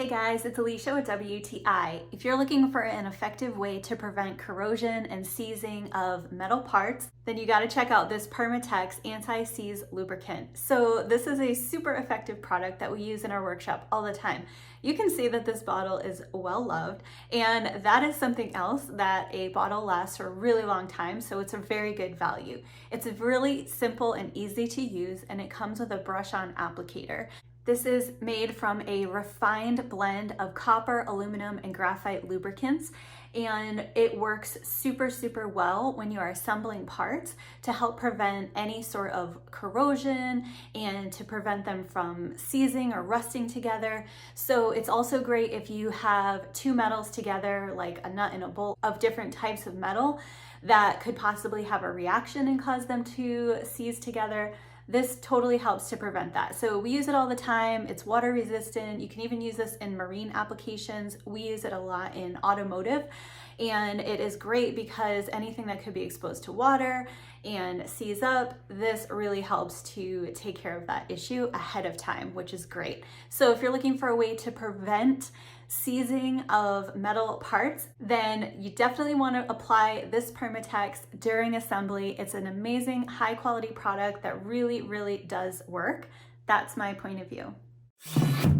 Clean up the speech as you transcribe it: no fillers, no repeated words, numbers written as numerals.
Hey guys, it's Alicia with WTI. If you're looking for an effective way to prevent corrosion and seizing of metal parts, then you gotta check out this Permatex anti-seize lubricant. So this is a super effective product that we use in our workshop all the time. You can see that this bottle is well loved, and that is something else that a bottle lasts for a really long time, so it's a very good value. It's really simple and easy to use, and it comes with a brush-on applicator. This is made from a refined blend of copper, aluminum, and graphite lubricants, and it works super well when you are assembling parts to help prevent any sort of corrosion and to prevent them from seizing or rusting together. So it's also great if you have two metals together, like a nut and a bolt of different types of metal that could possibly have a reaction and cause them to seize together. This totally helps to prevent that. So we use it all the time. It's water resistant. You can even use this in marine applications. We use it a lot in automotive, and it is great because anything that could be exposed to water and seize up, this really helps to take care of that issue ahead of time, which is great. So if you're looking for a way to prevent seizing of metal parts, then you definitely want to apply this Permatex during assembly. It's an amazing high quality product that really does work. That's my point of view.